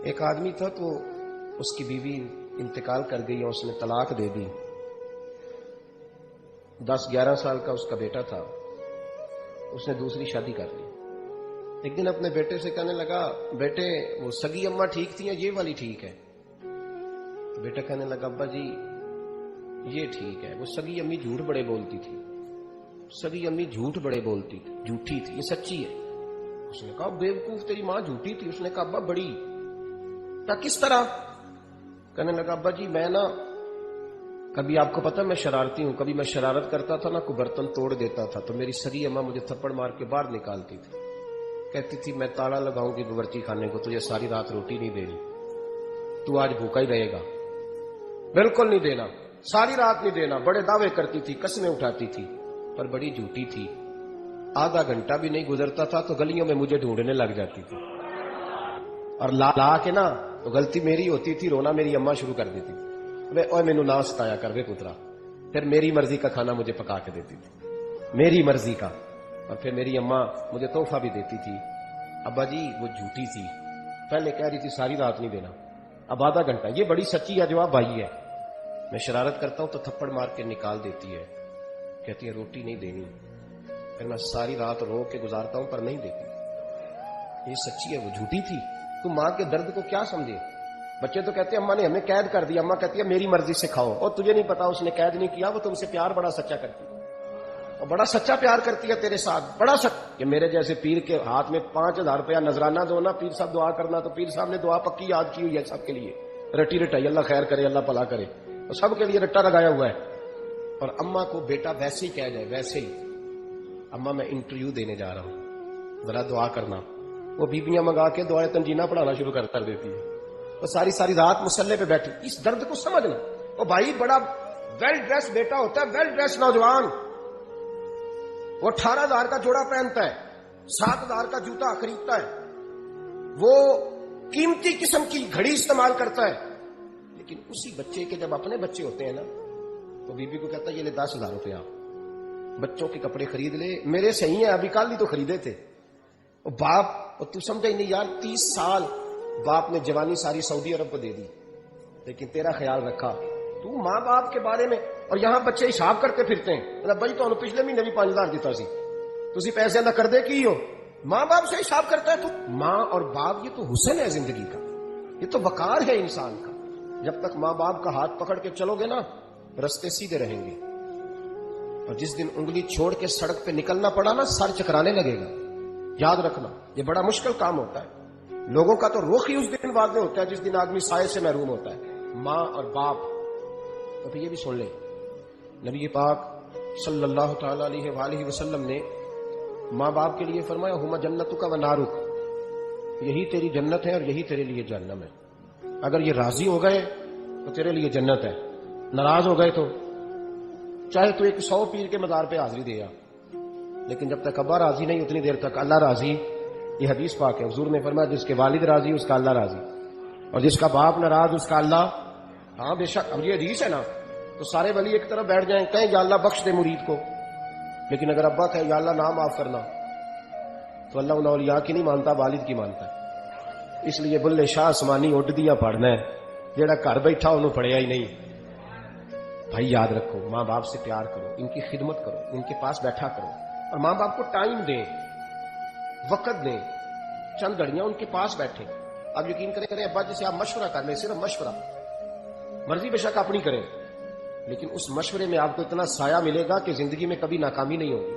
ایک آدمی تھا تو اس کی بیوی انتقال کر گئی اور اس نے طلاق دے دی. 10-11 سال کا اس کا بیٹا تھا. اس نے دوسری شادی کر لی. ایک دن اپنے بیٹے سے کہنے لگا, بیٹے وہ سگی اماں ٹھیک تھی یا یہ والی ٹھیک ہے؟ تو بیٹا کہنے لگا, ابا جی یہ ٹھیک ہے. وہ سگی امی جھوٹ بڑے بولتی تھی, سگی امی جھوٹ بڑے بولتی تھی, جھوٹی تھی, یہ سچی ہے. اس نے کہا, بیوقوف تیری ماں جھوٹی تھی. اس نے کہا, ابا بڑی. کہا کس طرح؟ کہنے لگا, ابا جی میں نا کبھی, آپ کو پتا میں شرارتی ہوں, کبھی میں شرارت کرتا تھا نا, کوئی برتن توڑ دیتا تھا تو میری سگی اماں مجھے تھپڑ مار کے باہر نکالتی تھی. کہتی تھی میں تالا لگاؤں گی باورچی خانے کو, تجھے ساری رات روٹی نہیں دینی, تو آج بھوکا ہی رہے گا. بالکل نہیں دینا, ساری رات نہیں دینا. بڑے دعوے کرتی تھی, قسمیں اٹھاتی تھی, پر بڑی جھوٹی تھی. آدھا گھنٹہ بھی نہیں گزرتا تھا تو گلیوں میں مجھے ڈھونڈنے لگ جاتی تھی, اور لا کے نا تو غلطی میری ہوتی تھی, رونا میری اماں شروع کر دیتی تھی. اوے مینو نہ ستایا کر وے پترا. پھر میری مرضی کا کھانا مجھے پکا کے دیتی تھی, میری مرضی کا. اور پھر میری اماں مجھے تحفہ بھی دیتی تھی. ابا جی وہ جھوٹی تھی, پہلے کہہ رہی تھی ساری رات نہیں دینا, اب آدھا گھنٹہ. یہ بڑی سچی ہے جواب بھائی ہے. میں شرارت کرتا ہوں تو تھپڑ مار کے نکال دیتی ہے, کہتی ہے روٹی نہیں دینی. پھر میں ساری رات رو کے گزارتا ہوں پر نہیں دیتی. یہ سچی ہے, وہ جھوٹی تھی. تم ماں کے درد کو کیا سمجھے؟ بچے تو کہتے ہیں اماں نے ہمیں قید کر دیا, اماں کہتی ہے میری مرضی سے کھاؤ. اور تجھے نہیں پتا اس نے قید نہیں کیا, وہ تم سے پیار بڑا سچا کرتی ہے, اور بڑا سچا پیار کرتی ہے تیرے ساتھ, بڑا سچا. کہ میرے جیسے پیر کے ہاتھ میں 5000 روپیہ نذرانہ دو نا, پیر صاحب دعا کرنا, تو پیر صاحب نے دعا پکی یاد کی ہوئی ہے سب کے لیے, رٹی رٹائی, اللہ خیر کرے, اللہ بھلا کرے, اور سب کے لیے رٹا لگایا ہوا ہے. اور اماں کو بیٹا ویسے ہی کہہ جائے, ویسے ہی, اماں میں انٹرویو دینے جا رہا ہوں, ذرا دعا کرنا. وہ بیبیاں منگا کے دعائیں تنجینہ پڑھانا شروع کر دیتی ہے. وہ ساری رات مسلح پہ بیٹھی. اس درد کو سمجھنا. وہ بھائی بڑا ویل ڈریس بیٹا ہوتا ہے, ویل ڈریس نوجوان, وہ 18,000 کا جوڑا پہنتا ہے, 7,000 کا جوتا خریدتا ہے, وہ قیمتی قسم کی گھڑی استعمال کرتا ہے. لیکن اسی بچے کے جب اپنے بچے ہوتے ہیں نا, تو بیوی کو کہتا ہے یہ لے 10,000 روپیہ, بچوں کے کپڑے خرید لے, میرے صحیح ہیں, ابھی کل ہی تو خریدے تھے. اور باپ, اور تو سمجھا ہی نہیں یار, 30 سال باپ نے جوانی ساری سعودی عرب کو دے دی, لیکن تیرا خیال رکھا. تو ماں باپ کے بارے میں, اور یہاں بچے حساب کرتے پھرتے ہیں, بھائی تو پچھلے مہینے بھی 5,000 دیتا سی, تسی پیسے نہ کر دے کی ہو. ماں باپ سے حساب کرتا ہے تو. ماں اور باپ یہ تو حسن ہے زندگی کا, یہ تو وقار ہے انسان کا. جب تک ماں باپ کا ہاتھ پکڑ کے چلو گے نا, رستے سیدھے رہیں گے. اور جس دن انگلی چھوڑ کے سڑک پہ نکلنا پڑا نا, سر چکرانے لگے گا. یاد رکھنا, یہ بڑا مشکل کام ہوتا ہے. لوگوں کا تو رخ ہی اس دن واضح ہوتا ہے جس دن آدمی سائے سے محروم ہوتا ہے, ماں اور باپ. تو پھر یہ بھی سن لیں, نبی پاک صلی اللہ تعالی علیہ وآلہ وسلم نے ماں باپ کے لیے فرمایا, ہما جنتک و نارک, یہی تیری جنت ہے اور یہی تیرے لیے جہنم ہے. اگر یہ راضی ہو گئے تو تیرے لیے جنت ہے, ناراض ہو گئے تو چاہے تو 100 پیر کے مزار پہ حاضری دے آ, لیکن جب تک ابا راضی نہیں اتنی دیر تک اللہ راضی. یہ حدیث پاک ہے, حضور نے فرمایا جس کے والد راضی اس کا اللہ راضی, اور جس کا باپ ناراض اس کا اللہ. ہاں بے شک, اب یہ حدیث ہے نا, تو سارے ولی ایک طرف بیٹھ جائیں, کہیں یا اللہ بخش دے مرید کو, لیکن اگر ابا کہے یا اللہ نہ معاف کرنا, تو اللہ ان اولیاء کی نہیں مانتا, والد کی مانتا ہے. اس لیے بلے شاہ آسمانی اڈ دیاں پڑھنا ہے, جیڑا گھر بیٹھا انہوں پڑھیا ہی نہیں. بھائی یاد رکھو, ماں باپ سے پیار کرو, ان کی خدمت کرو, ان کے پاس بیٹھا کرو, اور ماں باپ کو ٹائم دیں, وقت دیں, چند گھڑیاں ان کے پاس بیٹھیں. اب یقین کریں ابا جی سے آپ مشورہ کر لیں, صرف مشورہ, مرضی بے شک اپنی کریں, لیکن اس مشورے میں آپ کو اتنا سایہ ملے گا کہ زندگی میں کبھی ناکامی نہیں ہوگی.